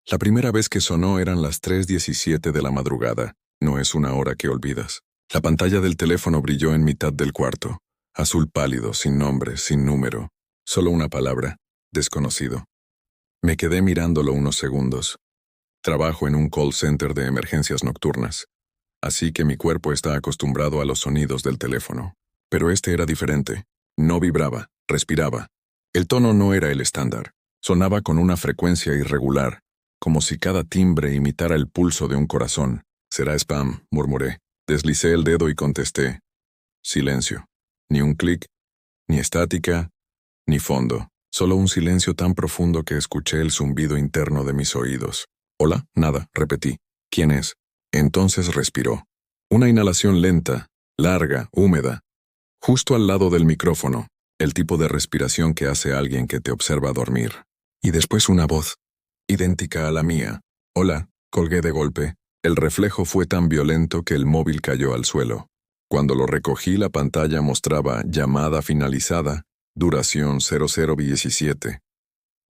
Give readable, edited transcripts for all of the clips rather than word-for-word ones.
La primera vez que sonó eran las 3:17 de la madrugada. No es una hora que olvidas. La pantalla del teléfono brilló en mitad del cuarto. Azul pálido, sin nombre, sin número. Solo una palabra. Desconocido. Me quedé mirándolo unos segundos. Trabajo en un call center de emergencias nocturnas, así que mi cuerpo está acostumbrado a los sonidos del teléfono. Pero este era diferente. No vibraba, respiraba. El tono no era el estándar. Sonaba con una frecuencia irregular, como si cada timbre imitara el pulso de un corazón. «Será spam», murmuré. Deslicé el dedo y contesté. Silencio. Ni un clic, ni estática, ni fondo. Solo un silencio tan profundo que escuché el zumbido interno de mis oídos. «Hola», «Nada», repetí. «¿Quién es?» Entonces respiró. Una inhalación lenta, larga, húmeda. Justo al lado del micrófono, el tipo de respiración que hace alguien que te observa dormir. Y después una voz, idéntica a la mía. «Hola», colgué de golpe. El reflejo fue tan violento que el móvil cayó al suelo. Cuando lo recogí, la pantalla mostraba llamada finalizada, duración 0017.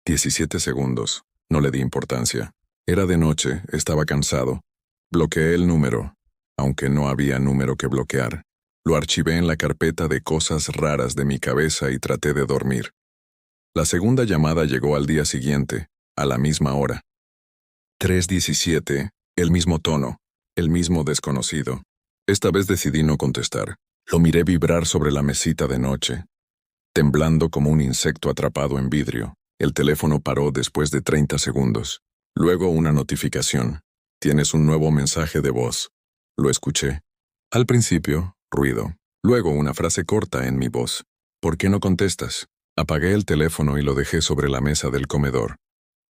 17 segundos. No le di importancia. Era de noche, estaba cansado. Bloqueé el número, aunque no había número que bloquear. Lo archivé en la carpeta de cosas raras de mi cabeza y traté de dormir. La segunda llamada llegó al día siguiente, a la misma hora. 3:17, el mismo tono, el mismo desconocido. Esta vez decidí no contestar. Lo miré vibrar sobre la mesita de noche, temblando como un insecto atrapado en vidrio. El teléfono paró después de 30 segundos. Luego una notificación. «Tienes un nuevo mensaje de voz». Lo escuché. Al principio, ruido. Luego una frase corta en mi voz. «¿Por qué no contestas?» Apagué el teléfono y lo dejé sobre la mesa del comedor.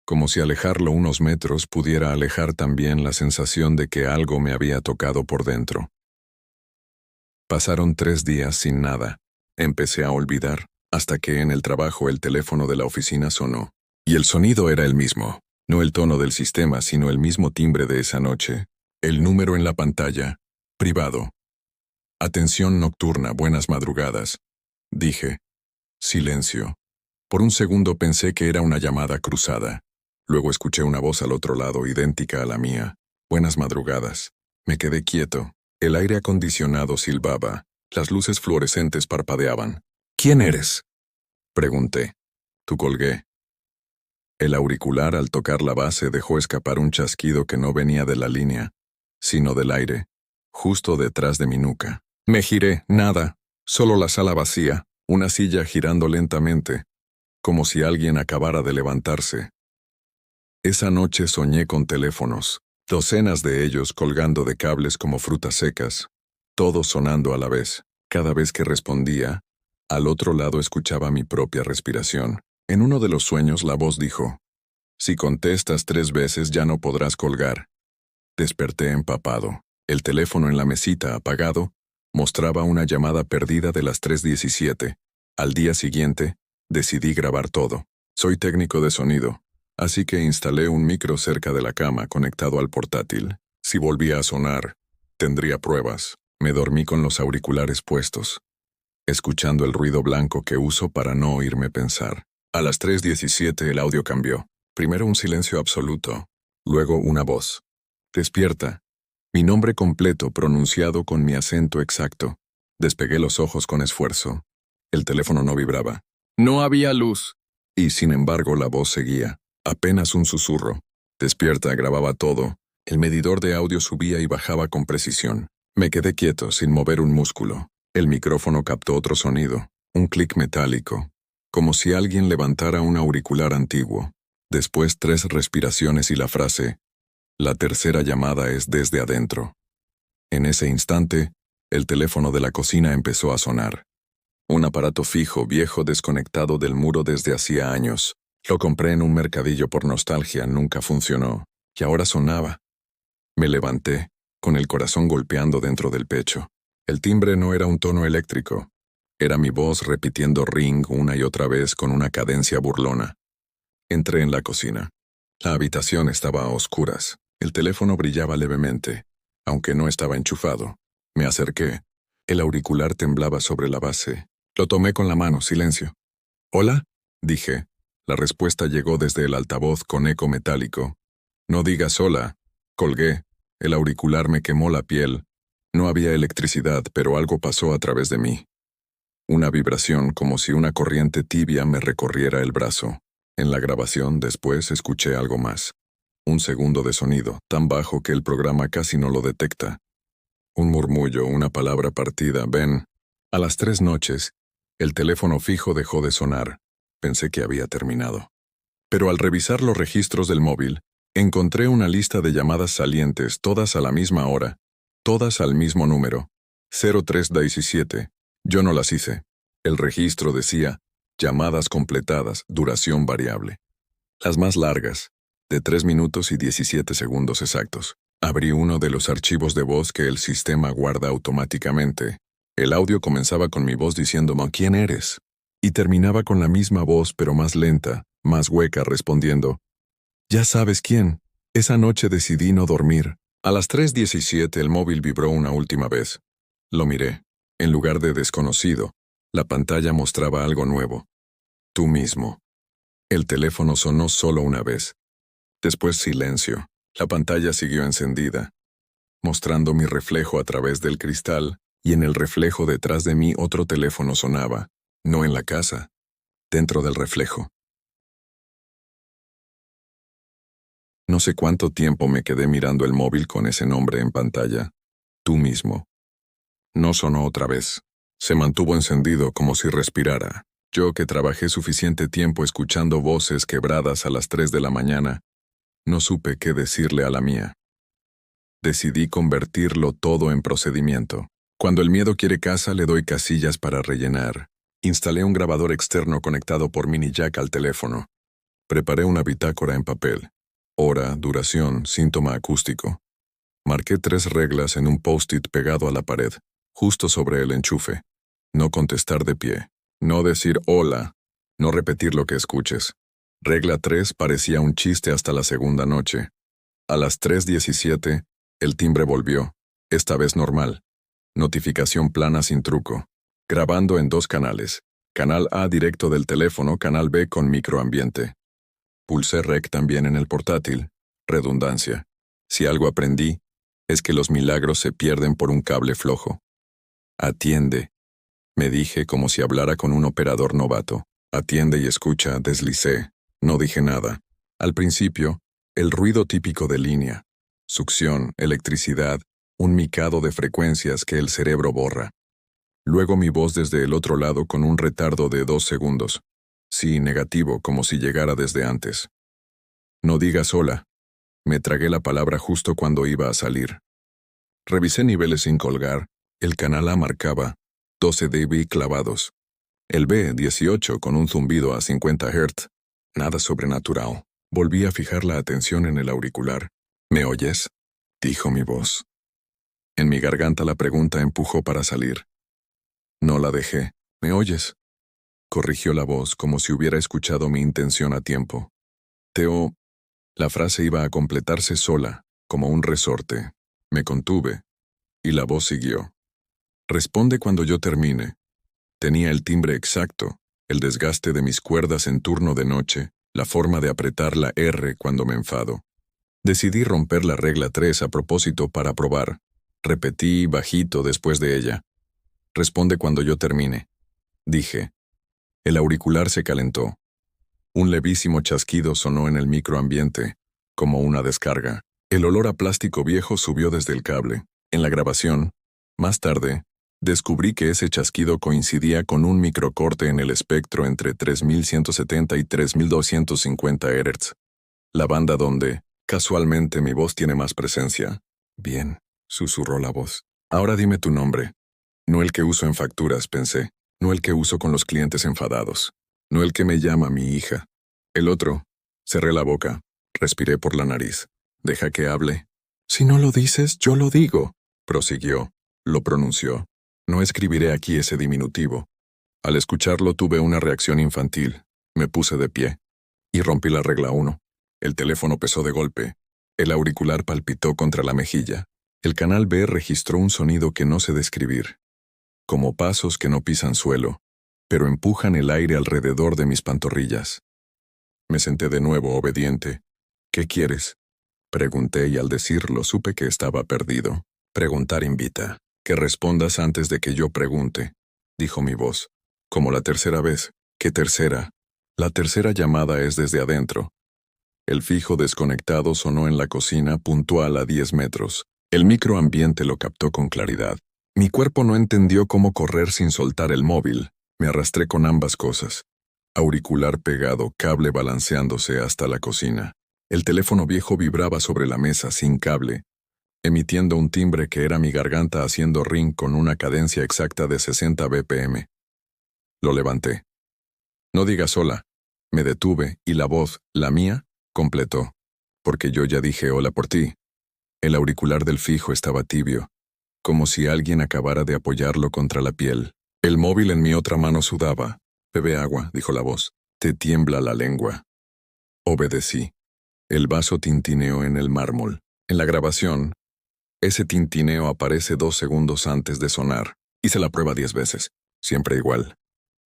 Como si alejarlo unos metros pudiera alejar también la sensación de que algo me había tocado por dentro. Pasaron 3 días sin nada. Empecé a olvidar, hasta que en el trabajo el teléfono de la oficina sonó. Y el sonido era el mismo. No el tono del sistema, sino el mismo timbre de esa noche. El número en la pantalla. Privado. «Atención nocturna, buenas madrugadas», dije. Silencio. Por un segundo pensé que era una llamada cruzada. Luego escuché una voz al otro lado, idéntica a la mía. «Buenas madrugadas». Me quedé quieto. El aire acondicionado silbaba. Las luces fluorescentes parpadeaban. «¿Quién eres?», pregunté. «Tú», colgué. El auricular al tocar la base dejó escapar un chasquido que no venía de la línea, sino del aire, justo detrás de mi nuca. Me giré, nada, solo la sala vacía, una silla girando lentamente, como si alguien acabara de levantarse. Esa noche soñé con teléfonos, docenas de ellos colgando de cables como frutas secas, todos sonando a la vez. Cada vez que respondía, al otro lado escuchaba mi propia respiración. En uno de los sueños la voz dijo: «Si contestas 3 veces ya no podrás colgar». Desperté empapado. El teléfono en la mesita, apagado, mostraba una llamada perdida de las 3:17. Al día siguiente, decidí grabar todo. Soy técnico de sonido, así que instalé un micro cerca de la cama conectado al portátil. Si volvía a sonar, tendría pruebas. Me dormí con los auriculares puestos, escuchando el ruido blanco que uso para no oírme pensar. A las 3:17 el audio cambió. Primero un silencio absoluto, luego una voz. «Despierta». Mi nombre completo pronunciado con mi acento exacto. Despegué los ojos con esfuerzo. El teléfono no vibraba. No había luz. Y sin embargo la voz seguía. Apenas un susurro. «Despierta» grababa todo. El medidor de audio subía y bajaba con precisión. Me quedé quieto, sin mover un músculo. El micrófono captó otro sonido. Un clic metálico. Como si alguien levantara un auricular antiguo. Después 3 respiraciones y la frase: «La tercera llamada es desde adentro». En ese instante, el teléfono de la cocina empezó a sonar. Un aparato fijo, viejo, desconectado del muro desde hacía años. Lo compré en un mercadillo por nostalgia, nunca funcionó. Y ahora sonaba. Me levanté, con el corazón golpeando dentro del pecho. El timbre no era un tono eléctrico. Era mi voz repitiendo ring una y otra vez con una cadencia burlona. Entré en la cocina. La habitación estaba a oscuras. El teléfono brillaba levemente, aunque no estaba enchufado. Me acerqué. El auricular temblaba sobre la base. Lo tomé con la mano, silencio. «¿Hola?», dije. La respuesta llegó desde el altavoz con eco metálico. No digas hola. Colgué. El auricular me quemó la piel. No había electricidad, pero algo pasó a través de mí. Una vibración como si una corriente tibia me recorriera el brazo. En la grabación después escuché algo más. Un segundo de sonido, tan bajo que el programa casi no lo detecta. Un murmullo, una palabra partida, ven. A las 3 noches, el teléfono fijo dejó de sonar. Pensé que había terminado. Pero al revisar los registros del móvil, encontré una lista de llamadas salientes, todas a la misma hora, todas al mismo número, 0317. Yo no las hice. El registro decía, llamadas completadas, duración variable. Las más largas, de 3 minutos y 17 segundos exactos. Abrí uno de los archivos de voz que el sistema guarda automáticamente. El audio comenzaba con mi voz diciéndome ¿quién eres? Y terminaba con la misma voz pero más lenta, más hueca respondiendo, ya sabes quién. Esa noche decidí no dormir. A las 3:17 el móvil vibró una última vez. Lo miré. En lugar de desconocido, la pantalla mostraba algo nuevo. Tú mismo. El teléfono sonó solo una vez. Después silencio. La pantalla siguió encendida, mostrando mi reflejo a través del cristal, y en el reflejo detrás de mí otro teléfono sonaba, no en la casa, dentro del reflejo. No sé cuánto tiempo me quedé mirando el móvil con ese nombre en pantalla. Tú mismo. No sonó otra vez. Se mantuvo encendido como si respirara. Yo que trabajé suficiente tiempo escuchando voces quebradas a las 3 de la mañana, no supe qué decirle a la mía. Decidí convertirlo todo en procedimiento. Cuando el miedo quiere casa, le doy casillas para rellenar. Instalé un grabador externo conectado por mini jack al teléfono. Preparé una bitácora en papel. Hora, duración, síntoma acústico. Marqué 3 reglas en un post-it pegado a la pared, justo sobre el enchufe. No contestar de pie. No decir hola. No repetir lo que escuches. Regla 3 parecía un chiste hasta la segunda noche. A las 3:17, el timbre volvió, esta vez normal. Notificación plana sin truco. Grabando en 2 canales. Canal A directo del teléfono, canal B con microambiente. Pulsé REC también en el portátil. Redundancia. Si algo aprendí, es que los milagros se pierden por un cable flojo. Atiende. Me dije como si hablara con un operador novato. Atiende y escucha, deslicé. No dije nada. Al principio, el ruido típico de línea. Succión, electricidad, un micado de frecuencias que el cerebro borra. Luego mi voz desde el otro lado con un retardo de 2 segundos. Sí, negativo, como si llegara desde antes. No digas hola. Me tragué la palabra justo cuando iba a salir. Revisé niveles sin colgar. El canal A marcaba 12 dB clavados. El B, 18, con un zumbido a 50 Hz. Nada sobrenatural. Volví a fijar la atención en el auricular. ¿Me oyes? Dijo mi voz. En mi garganta la pregunta empujó para salir. No la dejé. ¿Me oyes? Corrigió la voz como si hubiera escuchado mi intención a tiempo. Teo. La frase iba a completarse sola, como un resorte. Me contuve, y la voz siguió. Responde cuando yo termine. Tenía el timbre exacto, el desgaste de mis cuerdas en turno de noche, la forma de apretar la R cuando me enfado. Decidí romper la regla 3 a propósito para probar. Repetí bajito después de ella. Responde cuando yo termine. Dije. El auricular se calentó. Un levísimo chasquido sonó en el microambiente, como una descarga. El olor a plástico viejo subió desde el cable. En la grabación, más tarde, descubrí que ese chasquido coincidía con un microcorte en el espectro entre 3170 y 3250 Hz. La banda donde, casualmente, mi voz tiene más presencia. Bien, susurró la voz. Ahora dime tu nombre. No el que uso en facturas, pensé. No el que uso con los clientes enfadados. No el que me llama mi hija. El otro. Cerré la boca. Respiré por la nariz. Deja que hable. Si no lo dices, yo lo digo. Prosiguió. Lo pronunció. No escribiré aquí ese diminutivo. Al escucharlo tuve una reacción infantil. Me puse de pie. Y rompí la regla 1. El teléfono pesó de golpe. El auricular palpitó contra la mejilla. El canal B registró un sonido que no sé describir. Como pasos que no pisan suelo, pero empujan el aire alrededor de mis pantorrillas. Me senté de nuevo, obediente. ¿Qué quieres? Pregunté y al decirlo supe que estaba perdido. Preguntar invita. Que respondas antes de que yo pregunte, dijo mi voz. Como la tercera vez. ¿Qué tercera? La tercera llamada es desde adentro. El fijo desconectado sonó en la cocina puntual a 10 metros. El microambiente lo captó con claridad. Mi cuerpo no entendió cómo correr sin soltar el móvil. Me arrastré con ambas cosas. Auricular pegado, cable balanceándose hasta la cocina. El teléfono viejo vibraba sobre la mesa sin cable, emitiendo un timbre que era mi garganta haciendo ring con una cadencia exacta de 60 BPM. Lo levanté. No digas hola. Me detuve y la voz, la mía, completó. Porque yo ya dije hola por ti. El auricular del fijo estaba tibio, como si alguien acabara de apoyarlo contra la piel. El móvil en mi otra mano sudaba. Bebe agua, dijo la voz. Te tiembla la lengua. Obedecí. El vaso tintineó en el mármol. En la grabación, ese tintineo aparece 2 segundos antes de sonar. Hice la prueba 10 veces. Siempre igual.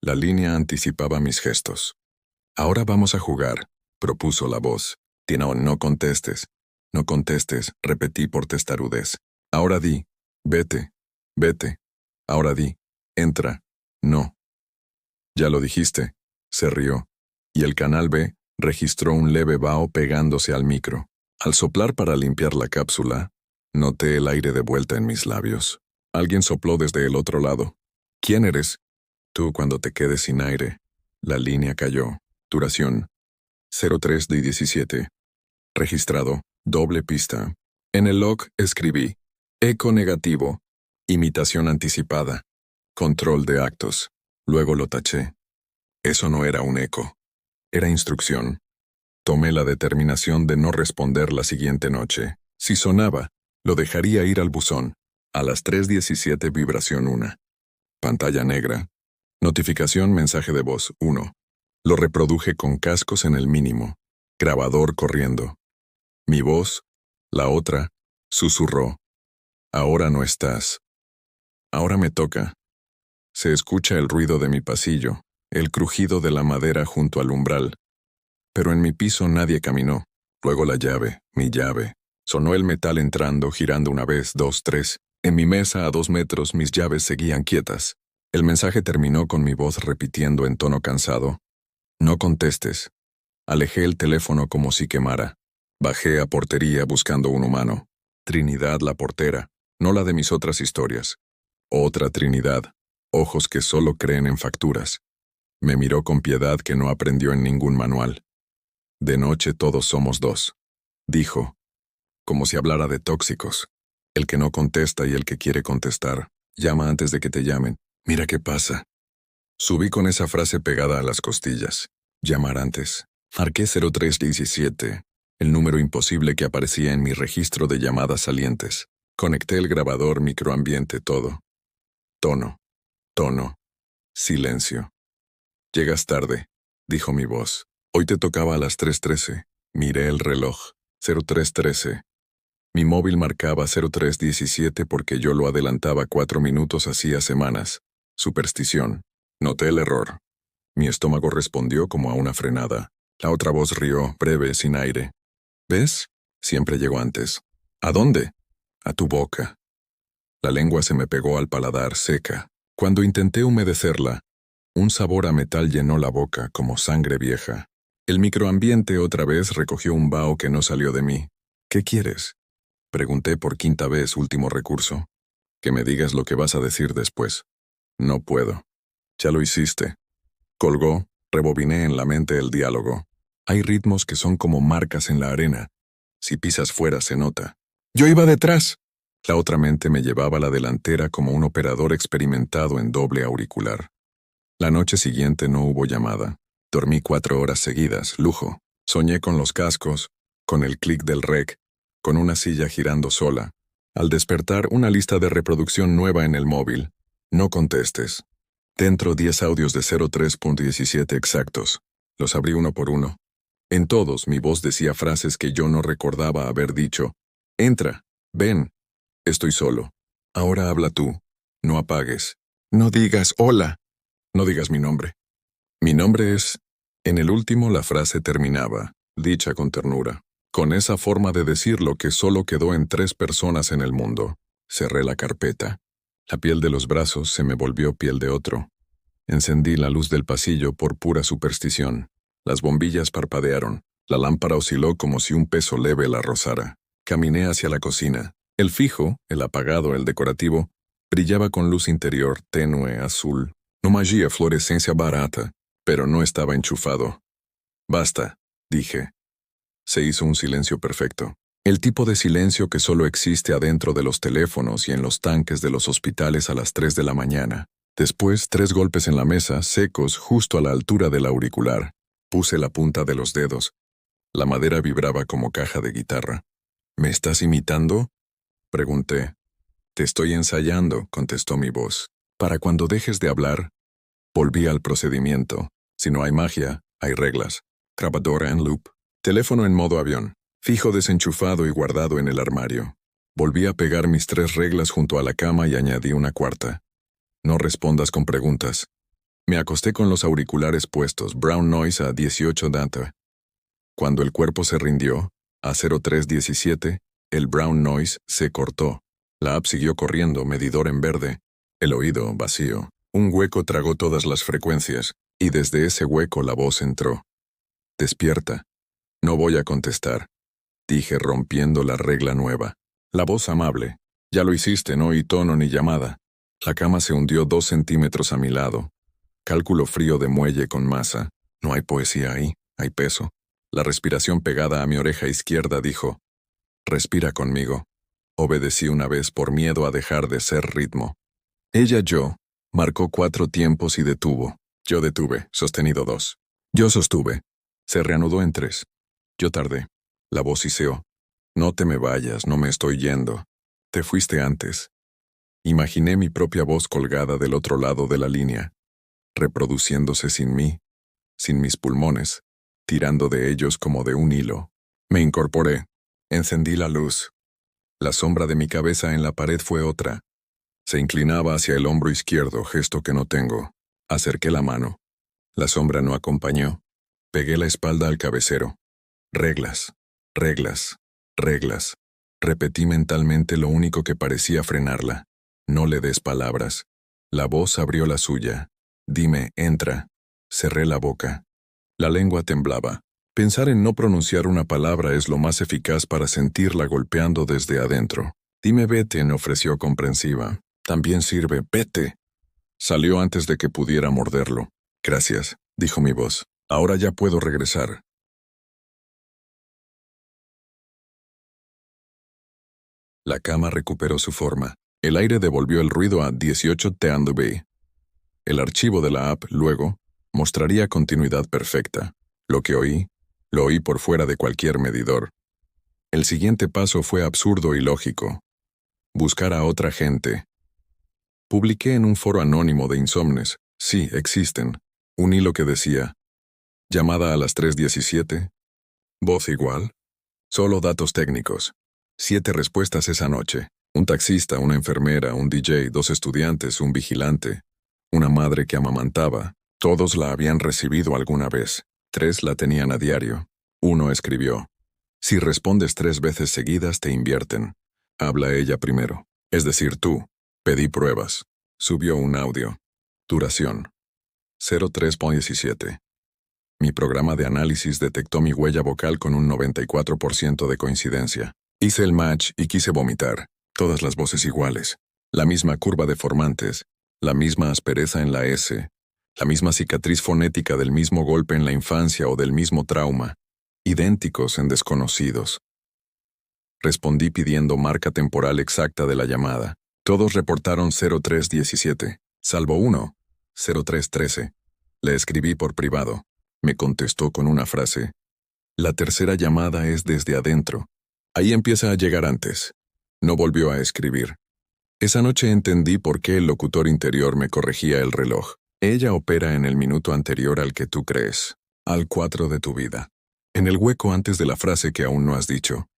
La línea anticipaba mis gestos. Ahora vamos a jugar, propuso la voz. No contestes. No contestes, repetí por testarudez. Ahora di, vete, vete. Ahora di, entra, no. Ya lo dijiste, se rió. Y el canal B registró un leve vaho pegándose al micro. Al soplar para limpiar la cápsula, noté el aire de vuelta en mis labios. Alguien sopló desde el otro lado. ¿Quién eres? Tú cuando te quedes sin aire. La línea cayó. Duración 03 de 17. Registrado, doble pista. En el log escribí, eco negativo, imitación anticipada, control de actos. Luego lo taché. Eso no era un eco. Era instrucción. Tomé la determinación de no responder la siguiente noche. Si sonaba, lo dejaría ir al buzón. A las 3:17 vibración 1. Pantalla negra. Notificación mensaje de voz 1. Lo reproduje con cascos en el mínimo. Grabador corriendo. Mi voz, la otra, susurró. Ahora no estás. Ahora me toca. Se escucha el ruido de mi pasillo, el crujido de la madera junto al umbral. Pero en mi piso nadie caminó. Luego la llave, mi llave. Sonó el metal entrando, girando una vez, 2, 3. En mi mesa a 2 metros mis llaves seguían quietas. El mensaje terminó con mi voz repitiendo en tono cansado. No contestes. Alejé el teléfono como si quemara. Bajé a portería buscando un humano. Trinidad la portera, no la de mis otras historias. Otra Trinidad, ojos que solo creen en facturas. Me miró con piedad que no aprendió en ningún manual. De noche todos somos dos, dijo, como si hablara de tóxicos. El que no contesta y el que quiere contestar. Llama antes de que te llamen. Mira qué pasa. Subí con esa frase pegada a las costillas. Llamar antes. Marqué 0317, el número imposible que aparecía en mi registro de llamadas salientes. Conecté el grabador, microambiente, todo. Tono. Tono. Silencio. Llegas tarde, dijo mi voz. Hoy te tocaba a las 3:13. Miré el reloj. 03:13. Mi móvil marcaba 03:17 porque yo lo adelantaba 4 minutos hacía semanas. Superstición. Noté el error. Mi estómago respondió como a una frenada. La otra voz rió, breve, sin aire. ¿Ves? Siempre llego antes. ¿A dónde? A tu boca. La lengua se me pegó al paladar, seca. Cuando intenté humedecerla, un sabor a metal llenó la boca, como sangre vieja. El microambiente otra vez recogió un vaho que no salió de mí. ¿Qué quieres? Pregunté por 5ª vez, último recurso. Que me digas lo que vas a decir después. No puedo. Ya lo hiciste. Colgó, rebobiné en la mente el diálogo. Hay ritmos que son como marcas en la arena. Si pisas fuera se nota. Yo iba detrás. La otra mente me llevaba a la delantera como un operador experimentado en doble auricular. La noche siguiente no hubo llamada. Dormí 4 horas seguidas, lujo. Soñé con los cascos, con el clic del rec, con una silla girando sola. Al despertar, una lista de reproducción nueva en el móvil. No contestes. Dentro 10 audios de 03:17 exactos. Los abrí uno por uno. En todos mi voz decía frases que yo no recordaba haber dicho. Entra, ven, estoy solo. Ahora habla tú. No apagues. No digas hola. No digas mi nombre. Mi nombre es... En el último la frase terminaba, dicha con ternura. Con esa forma de decirlo que solo quedó en 3 personas en el mundo. Cerré la carpeta. La piel de los brazos se me volvió piel de otro. Encendí la luz del pasillo por pura superstición. Las bombillas parpadearon. La lámpara osciló como si un peso leve la rozara. Caminé hacia la cocina. El fijo, el apagado, el decorativo, brillaba con luz interior, tenue, azul. No magia, fluorescencia barata, pero no estaba enchufado. Basta, dije. Se hizo un silencio perfecto. El tipo de silencio que solo existe adentro de los teléfonos y en los tanques de los hospitales a las 3 de la mañana. Después, 3 golpes en la mesa, secos, justo a la altura del auricular. Puse la punta de los dedos. La madera vibraba como caja de guitarra. ¿Me estás imitando?, pregunté. Te estoy ensayando, contestó mi voz. Para cuando dejes de hablar. Volví al procedimiento. Si no hay magia, hay reglas. Grabadora en loop. Teléfono en modo avión. Fijo desenchufado y guardado en el armario. Volví a pegar mis 3 reglas junto a la cama y añadí una cuarta. No respondas con preguntas. Me acosté con los auriculares puestos, brown noise a 18 data. Cuando el cuerpo se rindió, a 0317, el brown noise se cortó. La app siguió corriendo, medidor en verde. El oído vacío. Un hueco tragó todas las frecuencias, y desde ese hueco la voz entró. Despierta. No voy a contestar, dije rompiendo la regla nueva. La voz amable. Ya lo hiciste, no oí tono ni llamada. La cama se hundió 2 centímetros a mi lado. Cálculo frío de muelle con masa. No hay poesía ahí, hay peso. La respiración pegada a mi oreja izquierda dijo, respira conmigo. Obedecí una vez por miedo a dejar de ser ritmo. Yo, marcó 4 tiempos y detuvo. Yo detuve, sostenido 2. Yo sostuve. Se reanudó en 3. Yo tardé. La voz siseó. No te me vayas, no me estoy yendo. Te fuiste antes. Imaginé mi propia voz colgada del otro lado de la línea, reproduciéndose sin mí, sin mis pulmones, tirando de ellos como de un hilo. Me incorporé. Encendí la luz. La sombra de mi cabeza en la pared fue otra. Se inclinaba hacia el hombro izquierdo, gesto que no tengo. Acerqué la mano. La sombra no acompañó. Pegué la espalda al cabecero. Reglas, reglas, reglas. Repetí mentalmente lo único que parecía frenarla. No le des palabras. La voz abrió la suya. Dime, entra. Cerré la boca. La lengua temblaba. Pensar en no pronunciar una palabra es lo más eficaz para sentirla golpeando desde adentro. Dime vete, me ofreció comprensiva. También sirve, vete. Salió antes de que pudiera morderlo. Gracias, dijo mi voz. Ahora ya puedo regresar. La cama recuperó su forma. El aire devolvió el ruido a 18 TNB. El archivo de la app, luego, mostraría continuidad perfecta. Lo que oí, lo oí por fuera de cualquier medidor. El siguiente paso fue absurdo y lógico. Buscar a otra gente. Publiqué en un foro anónimo de insomnes. Sí, existen. Un hilo que decía, llamada a las 3:17, voz igual, solo datos técnicos. 7 respuestas esa noche. Un taxista, una enfermera, un DJ, 2 estudiantes, un vigilante, una madre que amamantaba. Todos la habían recibido alguna vez. 3 la tenían a diario. 1 escribió, si respondes 3 veces seguidas te invierten. Habla ella primero, es decir, tú. Pedí pruebas. Subió un audio. Duración. 03:17. Mi programa de análisis detectó mi huella vocal con un 94% de coincidencia. Hice el match y quise vomitar. Todas las voces iguales. La misma curva de formantes. La misma aspereza en la S. La misma cicatriz fonética del mismo golpe en la infancia o del mismo trauma. Idénticos en desconocidos. Respondí pidiendo marca temporal exacta de la llamada. Todos reportaron 03:17, salvo uno, 03:13. Le escribí por privado. Me contestó con una frase. La tercera llamada es desde adentro. Ahí empieza a llegar antes. No volvió a escribir. Esa noche entendí por qué el locutor interior me corregía el reloj. Ella opera en el minuto anterior al que tú crees, al 4 de tu vida. En el hueco antes de la frase que aún no has dicho.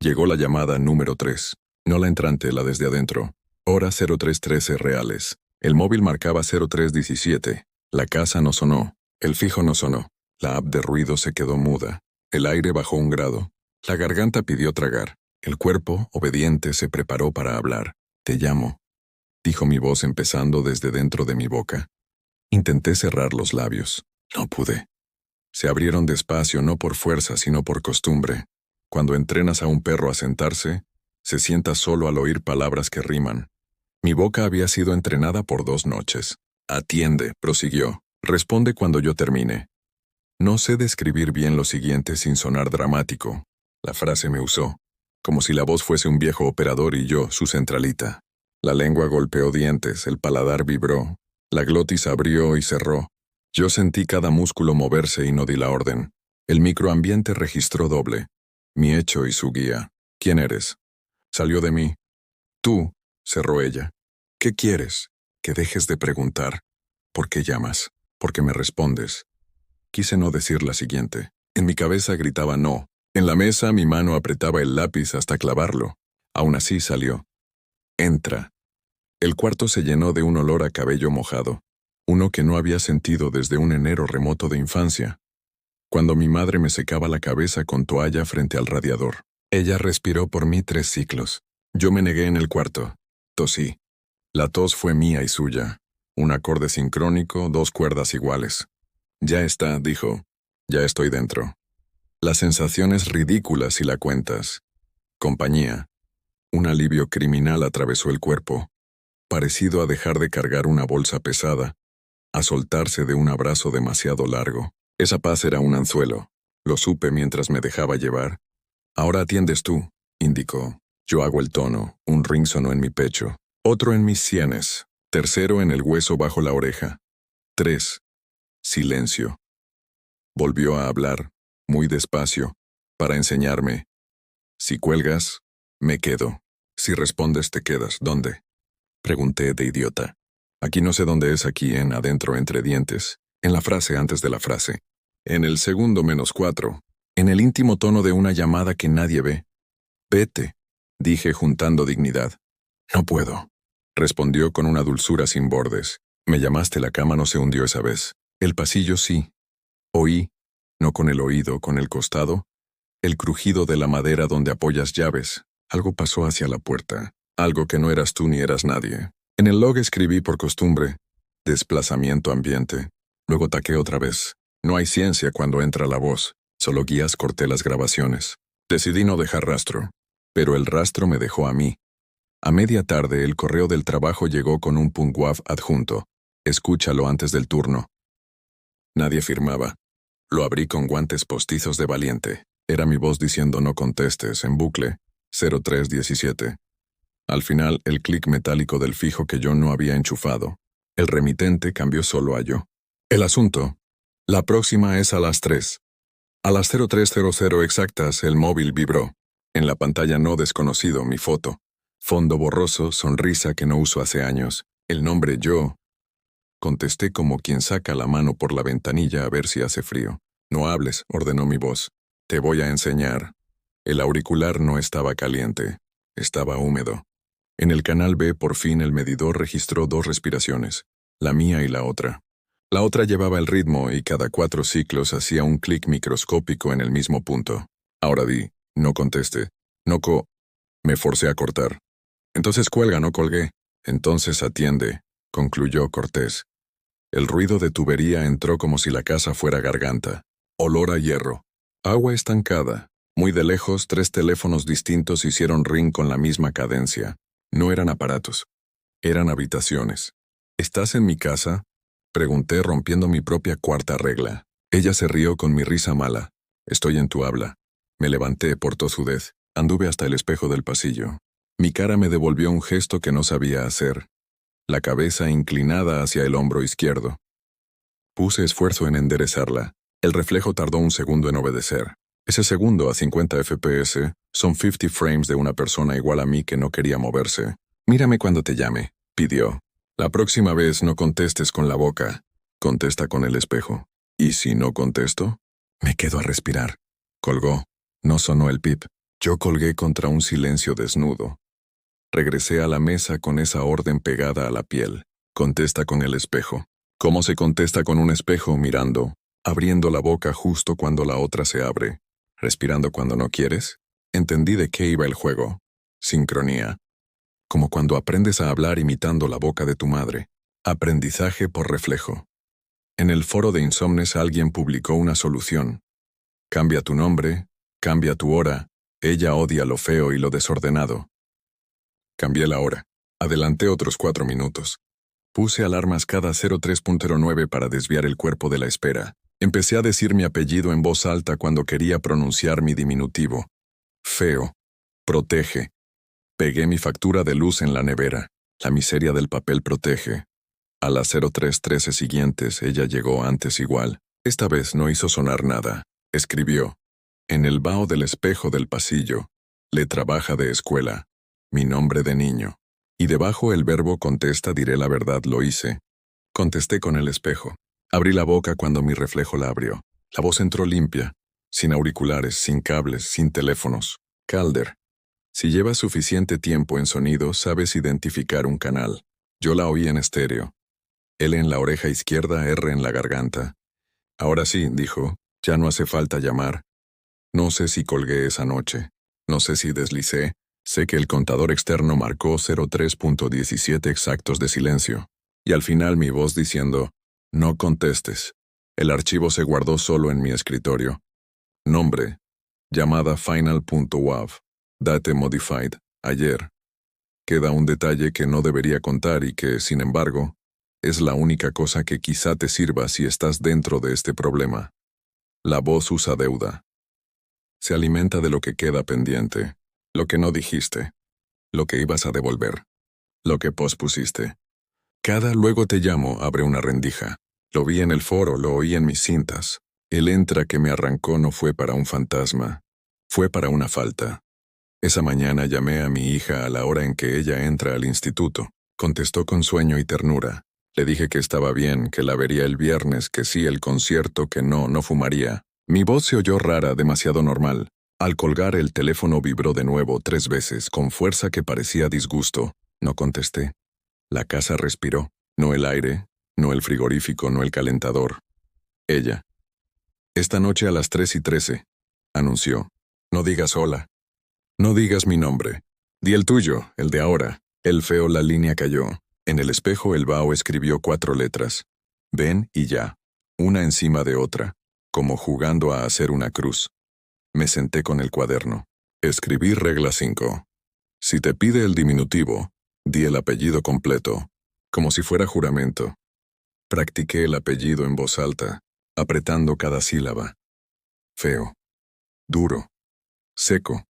Llegó la llamada número 3, no la entrante, la desde adentro. Hora 03:13 reales. El móvil marcaba 03:17. La casa no sonó. El fijo no sonó. La app de ruido se quedó muda. El aire bajó 1 grado. La garganta pidió tragar. El cuerpo, obediente, se preparó para hablar. «Te llamo», dijo mi voz empezando desde dentro de mi boca. Intenté cerrar los labios. No pude. Se abrieron despacio, no por fuerza, sino por costumbre. Cuando entrenas a un perro a sentarse, se sienta solo al oír palabras que riman. Mi boca había sido entrenada por 2 noches. «Atiende», prosiguió. «Responde cuando yo termine». No sé describir bien lo siguiente sin sonar dramático. La frase me usó, como si la voz fuese un viejo operador y yo, su centralita. La lengua golpeó dientes, el paladar vibró, la glotis abrió y cerró. Yo sentí cada músculo moverse y no di la orden. El microambiente registró doble. Mi hecho y su guía. «¿Quién eres?» Salió de mí. «Tú», cerró ella. «¿Qué quieres?» «Que dejes de preguntar. ¿Por qué llamas? ¿Por qué me respondes?» Quise no decir la siguiente. En mi cabeza gritaba no. En la mesa mi mano apretaba el lápiz hasta clavarlo. Aún así salió. «Entra». El cuarto se llenó de un olor a cabello mojado, uno que no había sentido desde un enero remoto de infancia, cuando mi madre me secaba la cabeza con toalla frente al radiador. Ella respiró por mí 3 ciclos. Yo me negué en el cuarto. Tosí. La tos fue mía y suya. Un acorde sincrónico, 2 cuerdas iguales. «Ya está», dijo. «Ya estoy dentro». La sensación es ridícula si la cuentas. Compañía. Un alivio criminal atravesó el cuerpo, parecido a dejar de cargar una bolsa pesada, a soltarse de un abrazo demasiado largo. Esa paz era un anzuelo. Lo supe mientras me dejaba llevar. «Ahora atiendes tú», indicó. Yo hago el tono. Un ring sonó en mi pecho. Otro en mis sienes. Tercero en el hueso bajo la oreja. 3. Silencio. Volvió a hablar, muy despacio, para enseñarme. «Si cuelgas, me quedo. Si respondes, te quedas. ¿Dónde?» Pregunté de idiota. Aquí no sé dónde es aquí adentro entre dientes, en la frase antes de la frase. En el segundo -4, en el íntimo tono de una llamada que nadie ve. «Vete», dije juntando dignidad. «No puedo», respondió con una dulzura sin bordes. «Me llamaste, la cama no se hundió esa vez. El pasillo sí. Oí, no con el oído, con el costado, el crujido de la madera donde apoyas llaves. Algo pasó hacia la puerta, algo que no eras tú ni eras nadie. En el log escribí por costumbre, desplazamiento ambiente. Luego taqué otra vez. No hay ciencia cuando entra la voz, solo guías. Corté las grabaciones. Decidí no dejar rastro, pero el rastro me dejó a mí. A media tarde el correo del trabajo llegó con un punguaf adjunto. «Escúchalo antes del turno». Nadie firmaba. Lo abrí con guantes postizos de valiente. Era mi voz diciendo «no contestes», en bucle, 0317. Al final, el clic metálico del fijo que yo no había enchufado. El remitente cambió solo a yo. «El asunto. La próxima es a las 3. A las 0300 exactas, el móvil vibró. En la pantalla no desconocido, mi foto. Fondo borroso, sonrisa que no uso hace años. El nombre yo. Contesté como quien saca la mano por la ventanilla a ver si hace frío. «No hables», ordenó mi voz. «Te voy a enseñar». El auricular no estaba caliente. Estaba húmedo. En el canal B, por fin, el medidor registró 2 respiraciones. La mía y la otra. La otra llevaba el ritmo y cada 4 ciclos hacía un clic microscópico en el mismo punto. Ahora di, «no conteste». Me forcé a cortar. «Entonces cuelga», no colgué. «Entonces atiende», concluyó cortés. El ruido de tubería entró como si la casa fuera garganta. Olor a hierro. Agua estancada. Muy de lejos, 3 teléfonos distintos hicieron ring con la misma cadencia. No eran aparatos. Eran habitaciones. «¿Estás en mi casa?», pregunté rompiendo mi propia cuarta regla. Ella se rió con mi risa mala. «Estoy en tu habla». Me levanté por tozudez. Anduve hasta el espejo del pasillo. Mi cara me devolvió un gesto que no sabía hacer. La cabeza inclinada hacia el hombro izquierdo. Puse esfuerzo en enderezarla. El reflejo tardó un segundo en obedecer. Ese segundo a 50 FPS son 50 frames de una persona igual a mí que no quería moverse. «Mírame cuando te llame», pidió. «La próxima vez no contestes con la boca. Contesta con el espejo». «¿Y si no contesto?» «Me quedo a respirar». Colgó. No sonó el pip. Yo colgué contra un silencio desnudo. Regresé a la mesa con esa orden pegada a la piel. «Contesta con el espejo». ¿Cómo se contesta con un espejo? Mirando, abriendo la boca justo cuando la otra se abre. respirando cuando no quieres. Entendí de qué iba el juego. Sincronía. Como cuando aprendes a hablar imitando la boca de tu madre. Aprendizaje por reflejo. En el foro de Insomnes alguien publicó una solución. Cambia tu nombre, cambia tu hora, ella odia lo feo y lo desordenado. Cambié la hora. Adelanté otros 4 minutos. Puse alarmas cada 03.09 para desviar el cuerpo de la espera. Empecé a decir mi apellido en voz alta cuando quería pronunciar mi diminutivo. Feo. Protege. Pegué mi factura de luz en la nevera. La miseria del papel protege. A las 03:13 siguientes ella llegó antes igual. Esta vez no hizo sonar nada. Escribió. En el vaho del espejo del pasillo. Letra baja de escuela. Mi nombre de niño. Y debajo el verbo contesta diré la verdad lo hice. Contesté con el espejo. Abrí la boca cuando mi reflejo la abrió. La voz entró limpia. Sin auriculares, sin cables, sin teléfonos. Calder. Si llevas suficiente tiempo en sonido, sabes identificar un canal. Yo la oí en estéreo. L en la oreja izquierda, R en la garganta. Ahora sí, dijo, ya no hace falta llamar. No sé si colgué esa noche. No sé si deslicé. Sé que el contador externo marcó 03.17 exactos de silencio. Y al final mi voz diciendo, no contestes. El archivo se guardó solo en mi escritorio. Nombre. Llamada final.wav. Date modified. Ayer. Queda un detalle que no debería contar y que, sin embargo, es la única cosa que quizá te sirva si estás dentro de este problema. La voz usa deuda. Se alimenta de lo que queda pendiente, lo que no dijiste, lo que ibas a devolver, lo que pospusiste. Cada luego te llamo abre una rendija. Lo vi en el foro, lo oí en mis cintas. El entra que me arrancó no fue para un fantasma, fue para una falta. Esa mañana llamé a mi hija a la hora en que ella entra al instituto. Contestó con sueño y ternura. Le dije que estaba bien, que la vería el viernes, que sí el concierto, que no fumaría. Mi voz se oyó rara, demasiado normal. Al colgar el teléfono vibró de nuevo 3 veces, con fuerza que parecía disgusto. No contesté. La casa respiró. No el aire, no el frigorífico, no el calentador. Ella. Esta noche a las 3:13, anunció. No digas hola. No digas mi nombre. Di el tuyo, el de ahora. El feo la línea cayó. En el espejo el vaho escribió 4 letras. Ven y ya. Una encima de otra, como jugando a hacer una cruz. Me senté con el cuaderno. Escribí regla 5. Si te pide el diminutivo, di el apellido completo, como si fuera juramento. Practiqué el apellido en voz alta, apretando cada sílaba. Feo. Duro. Seco.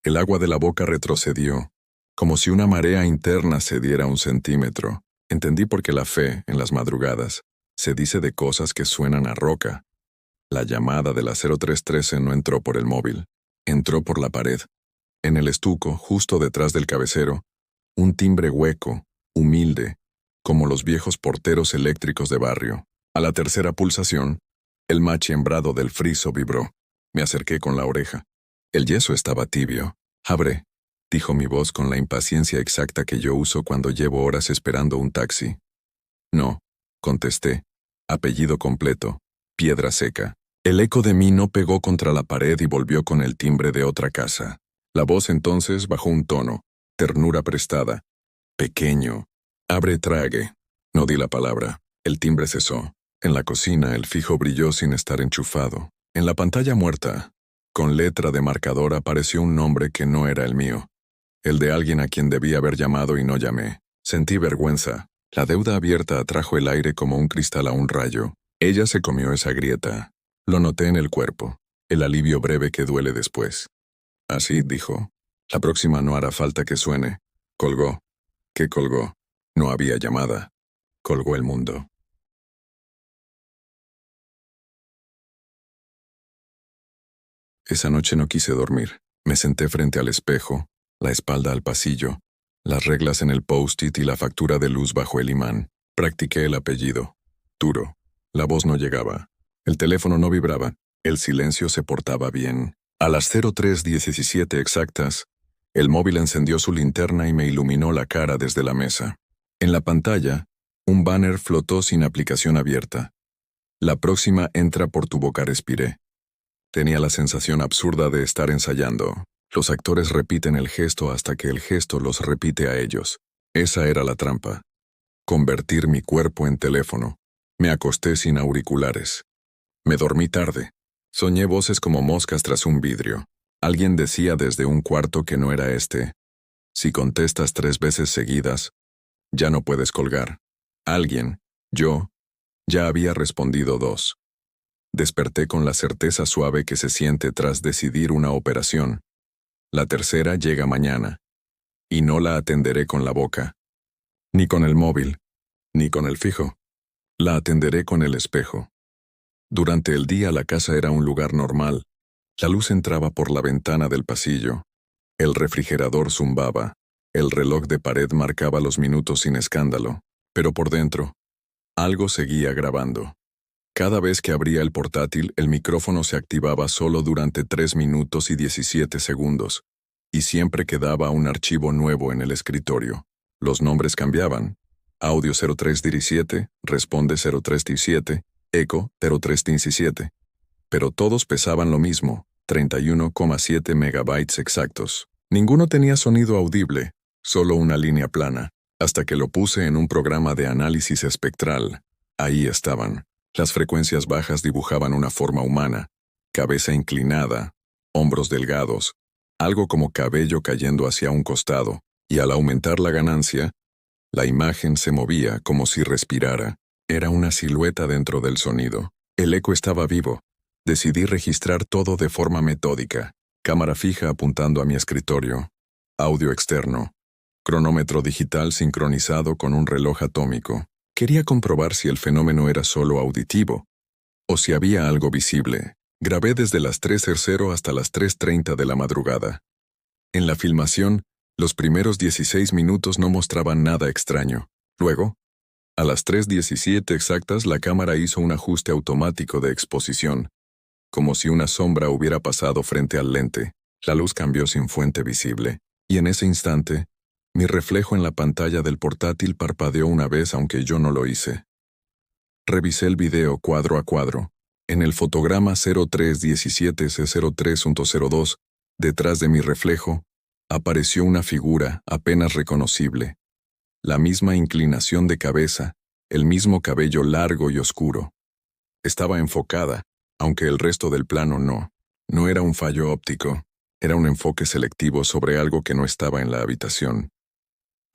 El agua de la boca retrocedió, como si una marea interna cediera 1 centímetro. Entendí por qué la fe, en las madrugadas, se dice de cosas que suenan a roca. La llamada de la 0313 no entró por el móvil, entró por la pared. En el estuco, justo detrás del cabecero, un timbre hueco, humilde, como los viejos porteros eléctricos de barrio. A la tercera pulsación, el machembrado del friso vibró. Me acerqué con la oreja. El yeso estaba tibio. Abre, dijo mi voz con la impaciencia exacta que yo uso cuando llevo horas esperando un taxi. No, contesté. Apellido completo. Piedra seca. El eco de mí no pegó contra la pared y volvió con el timbre de otra casa. La voz entonces bajó un tono. Ternura prestada. Pequeño. Abre, trague. No di la palabra. El timbre cesó. En la cocina el fijo brilló sin estar enchufado. En la pantalla muerta, con letra de marcador apareció un nombre que no era el mío. El de alguien a quien debía haber llamado y no llamé. Sentí vergüenza. La deuda abierta atrajo el aire como un cristal a un rayo. Ella se comió esa grieta. Lo noté en el cuerpo. El alivio breve que duele después. Así, dijo. La próxima no hará falta que suene. Colgó. ¿Qué colgó? No había llamada. Colgó el mundo. Esa noche no quise dormir. Me senté frente al espejo, la espalda al pasillo, las reglas en el post-it y la factura de luz bajo el imán. Practiqué el apellido. Duro. La voz no llegaba. El teléfono no vibraba. El silencio se portaba bien. A las 03:17 exactas, el móvil encendió su linterna y me iluminó la cara desde la mesa. En la pantalla, un banner flotó sin aplicación abierta. La próxima entra por tu boca, respiré. Tenía la sensación absurda de estar ensayando. Los actores repiten el gesto hasta que el gesto los repite a ellos. Esa era la trampa. Convertir mi cuerpo en teléfono. Me acosté sin auriculares. Me dormí tarde. Soñé voces como moscas tras un vidrio. Alguien decía desde un cuarto que no era este. Si contestas 3 veces seguidas, ya no puedes colgar. Alguien, yo, ya había respondido 2. Desperté con la certeza suave que se siente tras decidir una operación. La tercera llega mañana. Y no la atenderé con la boca. Ni con el móvil. Ni con el fijo. La atenderé con el espejo. Durante el día la casa era un lugar normal. La luz entraba por la ventana del pasillo. El refrigerador zumbaba. El reloj de pared marcaba los minutos sin escándalo. Pero por dentro, algo seguía grabando. Cada vez que abría el portátil, el micrófono se activaba solo durante 3 minutos y 17 segundos. Y siempre quedaba un archivo nuevo en el escritorio. Los nombres cambiaban. Audio 0317, responde 0317, eco 0317. Pero todos pesaban lo mismo, 31,7 megabytes exactos. Ninguno tenía sonido audible, solo una línea plana, hasta que lo puse en un programa de análisis espectral. Ahí estaban. Las frecuencias bajas dibujaban una forma humana, cabeza inclinada, hombros delgados, algo como cabello cayendo hacia un costado, y al aumentar la ganancia, la imagen se movía como si respirara. Era una silueta dentro del sonido. El eco estaba vivo. Decidí registrar todo de forma metódica. Cámara fija apuntando a mi escritorio. Audio externo. Cronómetro digital sincronizado con un reloj atómico. Quería comprobar si el fenómeno era solo auditivo, o si había algo visible. Grabé desde las 3:00 hasta las 3:30 de la madrugada. En la filmación, los primeros 16 minutos no mostraban nada extraño. Luego, a las 3:17 exactas, la cámara hizo un ajuste automático de exposición, como si una sombra hubiera pasado frente al lente. La luz cambió sin fuente visible, y en ese instante, mi reflejo en la pantalla del portátil parpadeó una vez aunque yo no lo hice. Revisé el video cuadro a cuadro. En el fotograma 0317C03.02, detrás de mi reflejo, apareció una figura apenas reconocible. La misma inclinación de cabeza, el mismo cabello largo y oscuro. Estaba enfocada, aunque el resto del plano no. No era un fallo óptico, era un enfoque selectivo sobre algo que no estaba en la habitación.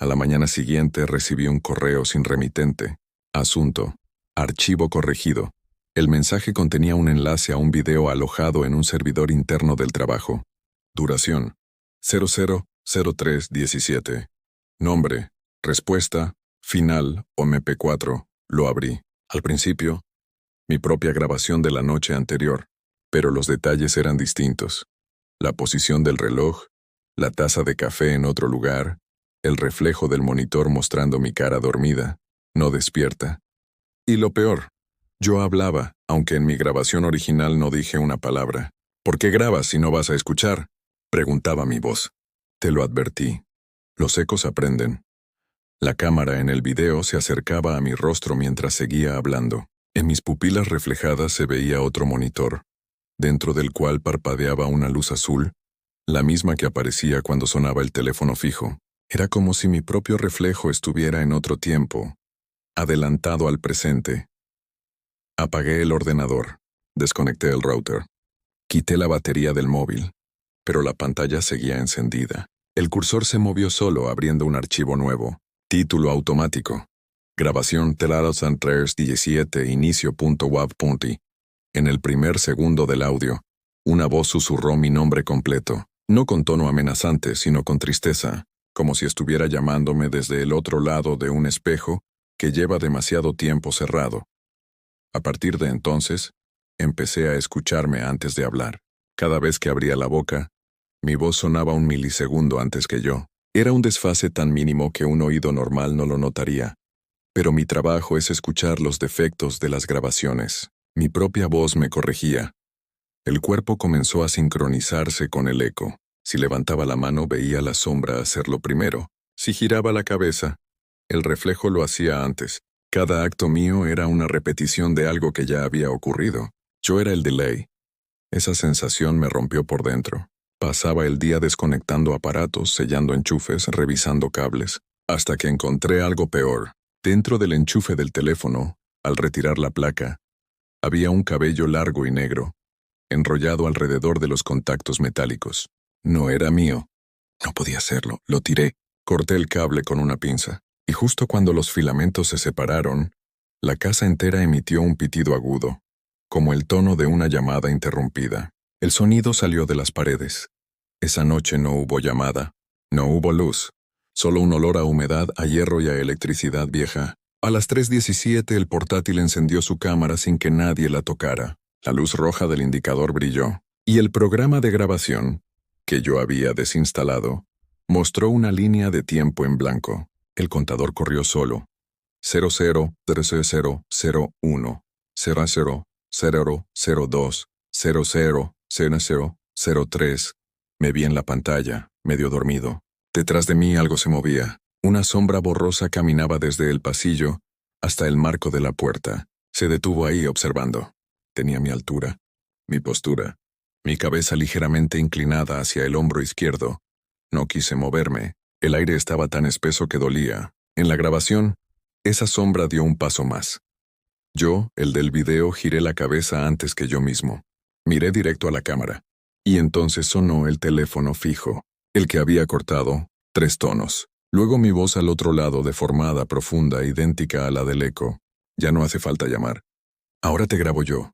A la mañana siguiente recibí un correo sin remitente. Asunto. Archivo corregido. El mensaje contenía un enlace a un video alojado en un servidor interno del trabajo. Duración. 000317. Nombre. Respuesta. Final o MP4. Lo abrí. Al principio, mi propia grabación de la noche anterior, pero los detalles eran distintos. La posición del reloj, la taza de café en otro lugar, el reflejo del monitor mostrando mi cara dormida, no despierta. Y lo peor, yo hablaba, aunque en mi grabación original no dije una palabra. ¿Por qué grabas si no vas a escuchar?, preguntaba mi voz. Te lo advertí. Los ecos aprenden. La cámara en el video se acercaba a mi rostro mientras seguía hablando. En mis pupilas reflejadas se veía otro monitor, dentro del cual parpadeaba una luz azul, la misma que aparecía cuando sonaba el teléfono fijo. Era como si mi propio reflejo estuviera en otro tiempo, adelantado al presente. Apagué el ordenador, desconecté el router, quité la batería del móvil, pero la pantalla seguía encendida. El cursor se movió solo abriendo un archivo nuevo. Título automático. Grabación Telaros 17 inicio.wav.i. En el primer segundo del audio, una voz susurró mi nombre completo, no con tono amenazante, sino con tristeza, como si estuviera llamándome desde el otro lado de un espejo que lleva demasiado tiempo cerrado. A partir de entonces, empecé a escucharme antes de hablar. Cada vez que abría la boca, mi voz sonaba un milisegundo antes que yo. Era un desfase tan mínimo que un oído normal no lo notaría. Pero mi trabajo es escuchar los defectos de las grabaciones. Mi propia voz me corregía. El cuerpo comenzó a sincronizarse con el eco. Si levantaba la mano veía la sombra hacerlo primero. Si giraba la cabeza, el reflejo lo hacía antes. Cada acto mío era una repetición de algo que ya había ocurrido. Yo era el delay. Esa sensación me rompió por dentro. Pasaba el día desconectando aparatos, sellando enchufes, revisando cables, hasta que encontré algo peor. Dentro del enchufe del teléfono, al retirar la placa, había un cabello largo y negro, enrollado alrededor de los contactos metálicos. No era mío. No podía serlo. Lo tiré. Corté el cable con una pinza. Y justo cuando los filamentos se separaron, la casa entera emitió un pitido agudo, como el tono de una llamada interrumpida. El sonido salió de las paredes. Esa noche no hubo llamada, no hubo luz, solo un olor a humedad, a hierro y a electricidad vieja. A las 3:17 el portátil encendió su cámara sin que nadie la tocara. La luz roja del indicador brilló, y el programa de grabación, que yo había desinstalado, mostró una línea de tiempo en blanco. El contador corrió solo. 00, 00, 01, 00, 00, 02, 00, 00, 03. Me vi en la pantalla, medio dormido. Detrás de mí algo se movía. Una sombra borrosa caminaba desde el pasillo hasta el marco de la puerta. Se detuvo ahí observando. Tenía mi altura, mi postura, mi cabeza ligeramente inclinada hacia el hombro izquierdo. No quise moverme. El aire estaba tan espeso que dolía. En la grabación, esa sombra dio un paso más. Yo, el del video, giré la cabeza antes que yo mismo. Miré directo a la cámara. Y entonces sonó el teléfono fijo, el que había cortado 3 tonos. Luego mi voz al otro lado, deformada, profunda, idéntica a la del eco. Ya no hace falta llamar. Ahora te grabo yo.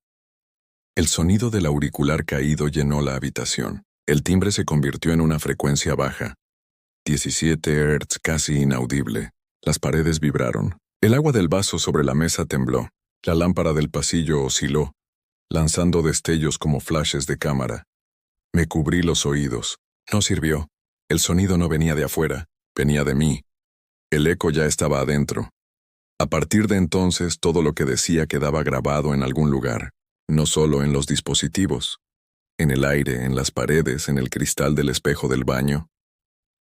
El sonido del auricular caído llenó la habitación. El timbre se convirtió en una frecuencia baja. 17 Hz, casi inaudible. Las paredes vibraron. El agua del vaso sobre la mesa tembló. La lámpara del pasillo osciló, lanzando destellos como flashes de cámara. Me cubrí los oídos. No sirvió. El sonido no venía de afuera, venía de mí. El eco ya estaba adentro. A partir de entonces, todo lo que decía quedaba grabado en algún lugar, no solo en los dispositivos, en el aire, en las paredes, en el cristal del espejo del baño.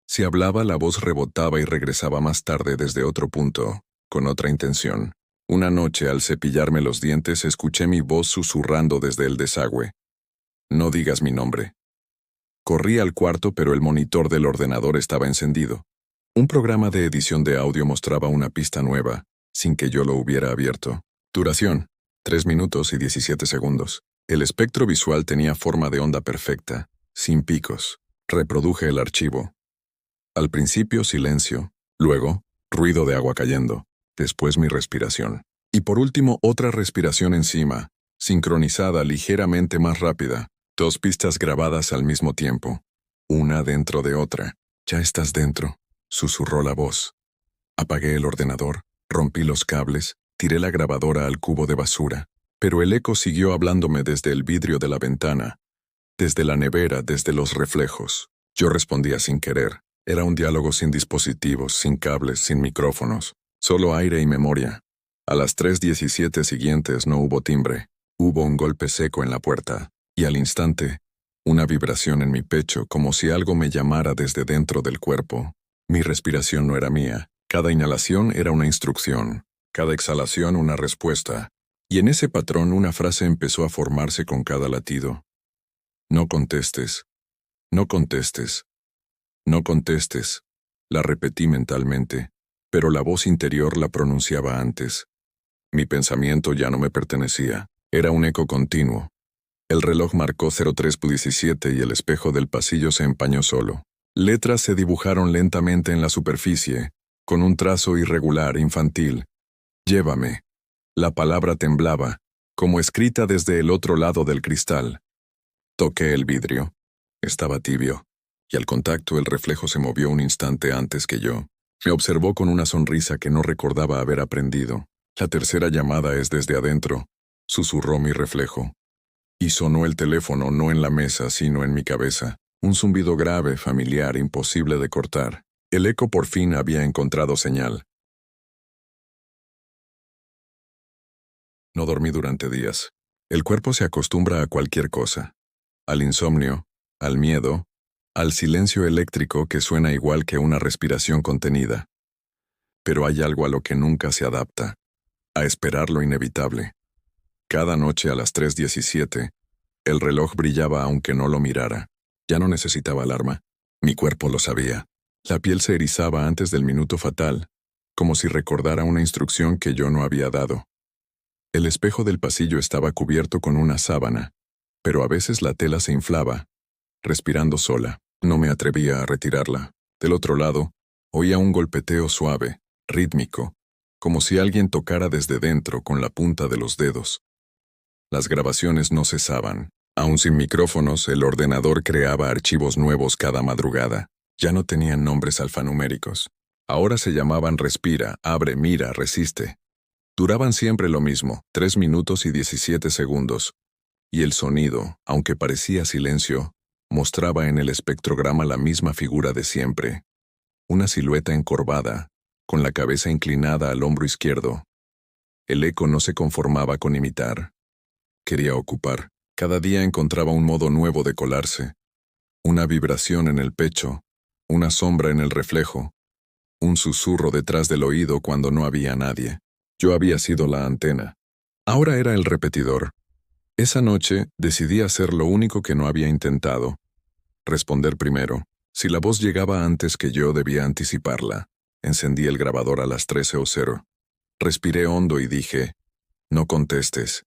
Si hablaba, la voz rebotaba y regresaba más tarde desde otro punto, con otra intención. Una noche, al cepillarme los dientes, escuché mi voz susurrando desde el desagüe. No digas mi nombre. Corrí al cuarto, pero el monitor del ordenador estaba encendido. Un programa de edición de audio mostraba una pista nueva, sin que yo lo hubiera abierto. Duración: 3 minutos y 17 segundos. El espectro visual tenía forma de onda perfecta, sin picos. Reproduje el archivo. Al principio, silencio. Luego, ruido de agua cayendo. Después mi respiración. Y por último, otra respiración encima, sincronizada, ligeramente más rápida. 2 pistas grabadas al mismo tiempo. Una dentro de otra. Ya estás dentro, susurró la voz. Apagué el ordenador, rompí los cables, tiré la grabadora al cubo de basura. Pero el eco siguió hablándome desde el vidrio de la ventana, desde la nevera, desde los reflejos. Yo respondía sin querer. Era un diálogo sin dispositivos, sin cables, sin micrófonos. Solo aire y memoria. A las 3:17 siguientes no hubo timbre. Hubo un golpe seco en la puerta. Y al instante, una vibración en mi pecho, como si algo me llamara desde dentro del cuerpo. Mi respiración no era mía. Cada inhalación era una instrucción. Cada exhalación una respuesta. Y en ese patrón una frase empezó a formarse con cada latido. No contestes. No contestes. No contestes. La repetí mentalmente, pero la voz interior la pronunciaba antes. Mi pensamiento ya no me pertenecía. Era un eco continuo. El reloj marcó 03:17 y el espejo del pasillo se empañó solo. Letras se dibujaron lentamente en la superficie, con un trazo irregular, infantil. Llévame. La palabra temblaba, como escrita desde el otro lado del cristal. Toqué el vidrio. Estaba tibio, y al contacto el reflejo se movió un instante antes que yo. Me observó con una sonrisa que no recordaba haber aprendido. La tercera llamada es desde adentro, susurró mi reflejo. Y sonó el teléfono no en la mesa, sino en mi cabeza. Un zumbido grave, familiar, imposible de cortar. El eco por fin había encontrado señal. No dormí durante días. El cuerpo se acostumbra a cualquier cosa. Al insomnio, al miedo, al silencio eléctrico que suena igual que una respiración contenida. Pero hay algo a lo que nunca se adapta. A esperar lo inevitable. Cada noche a las 3:17, El reloj brillaba aunque no lo mirara. Ya no necesitaba alarma. Mi cuerpo lo sabía. La piel se erizaba antes del minuto fatal, como si recordara una instrucción que yo no había dado. El espejo del pasillo estaba cubierto con una sábana, pero a veces la tela se inflaba, respirando sola. No me atrevía a retirarla. Del otro lado, oía un golpeteo suave, rítmico, como si alguien tocara desde dentro con la punta de los dedos. Las grabaciones no cesaban. Aún sin micrófonos, el ordenador creaba archivos nuevos cada madrugada. Ya no tenían nombres alfanuméricos. Ahora se llamaban respira, abre, mira, resiste. Duraban siempre lo mismo, 3 minutos y 17 segundos. Y el sonido, aunque parecía silencio, mostraba en el espectrograma la misma figura de siempre. Una silueta encorvada, con la cabeza inclinada al hombro izquierdo. El eco no se conformaba con imitar. Quería ocupar. Cada día encontraba un modo nuevo de colarse. Una vibración en el pecho, una sombra en el reflejo, un susurro detrás del oído cuando no había nadie. Yo había sido la antena. Ahora era el repetidor. Esa noche decidí hacer lo único que no había intentado. Responder primero. Si la voz llegaba antes que yo, debía anticiparla. Encendí el grabador a las 13:00. Respiré hondo y dije, no contestes.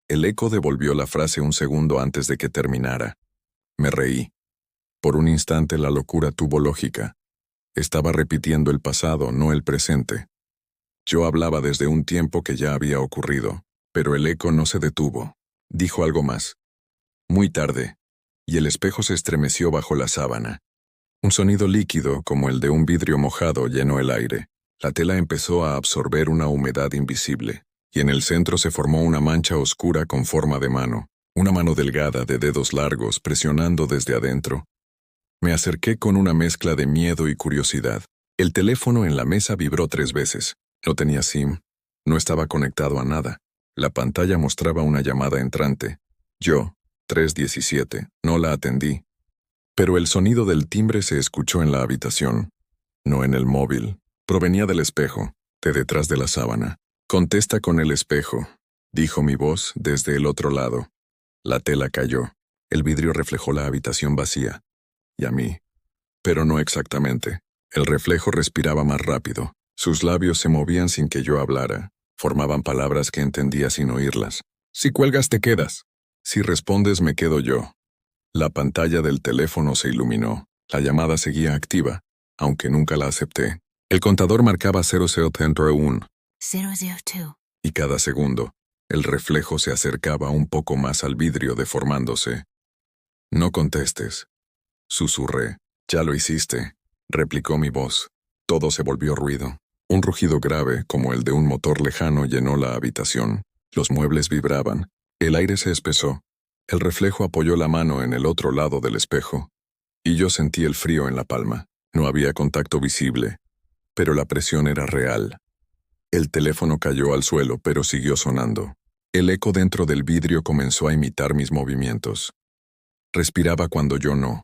El eco devolvió la frase un segundo antes de que terminara. Me reí. Por un instante la locura tuvo lógica. Estaba repitiendo el pasado, no el presente. Yo hablaba desde un tiempo que ya había ocurrido, pero el eco no se detuvo. Dijo algo más. Muy tarde, y el espejo se estremeció bajo la sábana. Un sonido líquido, como el de un vidrio mojado, llenó el aire. La tela empezó a absorber una humedad invisible, y en el centro se formó una mancha oscura con forma de mano, una mano delgada de dedos largos presionando desde adentro. Me acerqué con una mezcla de miedo y curiosidad. El teléfono en la mesa vibró 3 veces. No tenía SIM. No estaba conectado a nada. La pantalla mostraba una llamada entrante. Yo, 317, no la atendí. Pero el sonido del timbre se escuchó en la habitación, no en el móvil. Provenía del espejo, de detrás de la sábana. Contesta con el espejo, dijo mi voz desde el otro lado. La tela cayó. El vidrio reflejó la habitación vacía. Y a mí. Pero no exactamente. El reflejo respiraba más rápido. Sus labios se movían sin que yo hablara. Formaban palabras que entendía sin oírlas. Si cuelgas te quedas. Si respondes me quedo yo. La pantalla del teléfono se iluminó. La llamada seguía activa, aunque nunca la acepté. El contador marcaba 0001. 002. Y cada segundo, el reflejo se acercaba un poco más al vidrio deformándose. No contestes. Susurré. Ya lo hiciste, replicó mi voz. Todo se volvió ruido. Un rugido grave, como el de un motor lejano, llenó la habitación. Los muebles vibraban. El aire se espesó. El reflejo apoyó la mano en el otro lado del espejo. Y yo sentí el frío en la palma. No había contacto visible, pero la presión era real. El teléfono cayó al suelo, pero siguió sonando. El eco dentro del vidrio comenzó a imitar mis movimientos. Respiraba cuando yo no.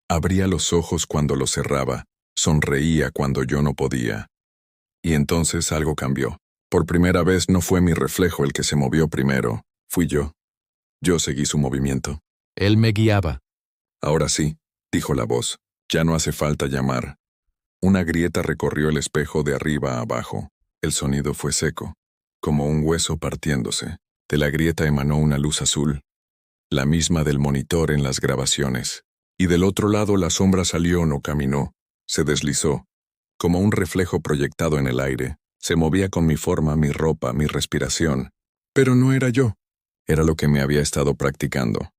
Abría los ojos cuando los cerraba. Sonreía cuando yo no podía. Y entonces algo cambió. Por primera vez no fue mi reflejo el que se movió primero, fui yo. Yo seguí su movimiento. Él me guiaba. Ahora sí, dijo la voz. Ya no hace falta llamar. Una grieta recorrió el espejo de arriba a abajo. El sonido fue seco, como un hueso partiéndose. De la grieta emanó una luz azul, la misma del monitor en las grabaciones. Y del otro lado la sombra salió, no caminó, se deslizó, como un reflejo proyectado en el aire. Se movía con mi forma, mi ropa, mi respiración. Pero no era yo. Era lo que me había estado practicando.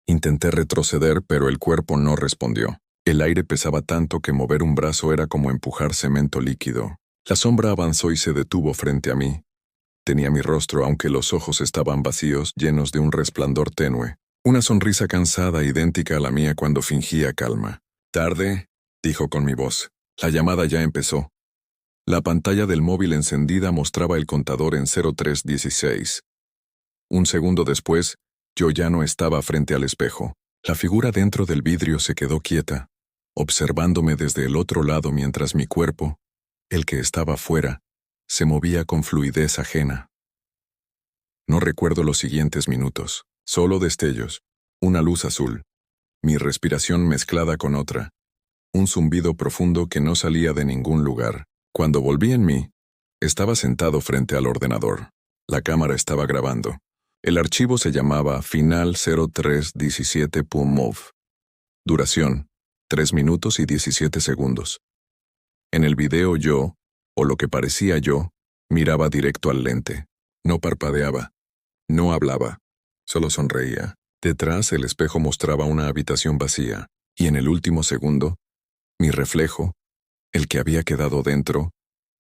Intenté retroceder, pero el cuerpo no respondió. El aire pesaba tanto que mover un brazo era como empujar cemento líquido. La sombra avanzó y se detuvo frente a mí. Tenía mi rostro, aunque los ojos estaban vacíos, llenos de un resplandor tenue. Una sonrisa cansada, idéntica a la mía cuando fingía calma. «Tarde», dijo con mi voz. La llamada ya empezó. La pantalla del móvil encendida mostraba el contador en 0316. Un segundo después, yo ya no estaba frente al espejo. La figura dentro del vidrio se quedó quieta, observándome desde el otro lado mientras mi cuerpo, el que estaba fuera, se movía con fluidez ajena. No recuerdo los siguientes minutos, solo destellos. Una luz azul. Mi respiración mezclada con otra. Un zumbido profundo que no salía de ningún lugar. Cuando volví en mí, estaba sentado frente al ordenador. La cámara estaba grabando. El archivo se llamaba final0317.mov. Duración: 3 minutos y 17 segundos. En el video yo, o lo que parecía yo, miraba directo al lente. No parpadeaba. No hablaba. Solo sonreía. Detrás el espejo mostraba una habitación vacía, y en el último segundo, mi reflejo, el que había quedado dentro,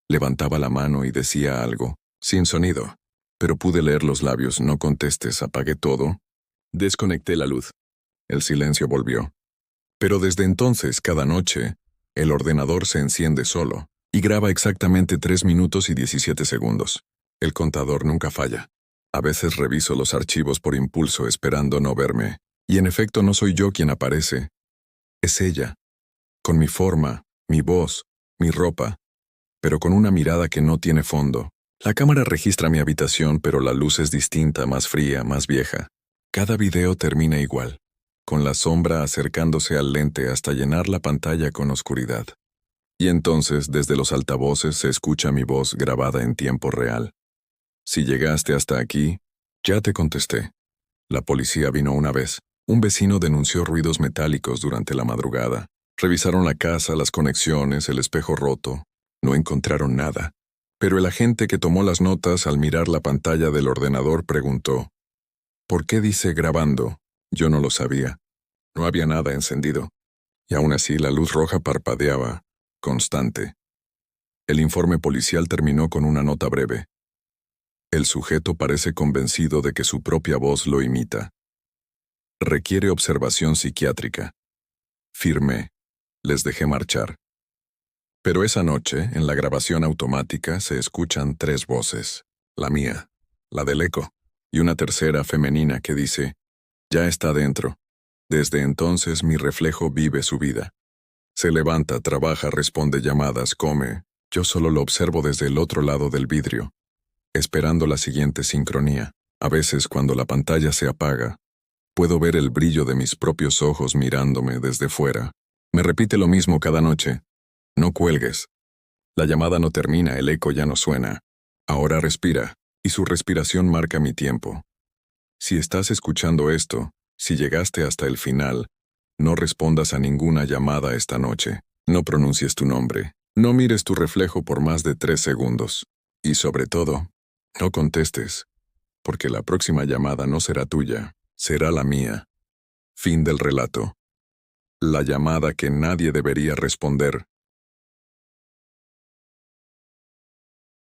levantaba la mano y decía algo, sin sonido. Pero pude leer los labios. No contestes, apagué todo. Desconecté la luz. El silencio volvió. Pero desde entonces, cada noche, el ordenador se enciende solo, y graba exactamente 3 minutos y 17 segundos. El contador nunca falla. A veces reviso los archivos por impulso esperando no verme, y en efecto no soy yo quien aparece. Es ella, con mi forma, mi voz, mi ropa, pero con una mirada que no tiene fondo. La cámara registra mi habitación, pero la luz es distinta, más fría, más vieja. Cada video termina igual, con la sombra acercándose al lente hasta llenar la pantalla con oscuridad. Y entonces, desde los altavoces se escucha mi voz grabada en tiempo real. Si llegaste hasta aquí, ya te contesté. La policía vino una vez. Un vecino denunció ruidos metálicos durante la madrugada. Revisaron la casa, las conexiones, el espejo roto. No encontraron nada. Pero el agente que tomó las notas al mirar la pantalla del ordenador preguntó: ¿por qué dice grabando? Yo no lo sabía. No había nada encendido. Y aún así la luz roja parpadeaba, constante. El informe policial terminó con una nota breve. El sujeto parece convencido de que su propia voz lo imita. Requiere observación psiquiátrica. Firmé. Les dejé marchar. Pero esa noche, en la grabación automática, se escuchan 3 voces. La mía, la del eco, y una tercera femenina que dice: ya está dentro. Desde entonces mi reflejo vive su vida. Se levanta, trabaja, responde llamadas, come. Yo solo lo observo desde el otro lado del vidrio, esperando la siguiente sincronía. A veces, cuando la pantalla se apaga, puedo ver el brillo de mis propios ojos mirándome desde fuera. Me repite lo mismo cada noche. No cuelgues. La llamada no termina, el eco ya no suena. Ahora respira, y su respiración marca mi tiempo. Si estás escuchando esto, si llegaste hasta el final, no respondas a ninguna llamada esta noche. No pronuncies tu nombre. No mires tu reflejo por más de 3 segundos. Y sobre todo, no contestes, porque la próxima llamada no será tuya, será la mía. Fin del relato. La llamada que nadie debería responder.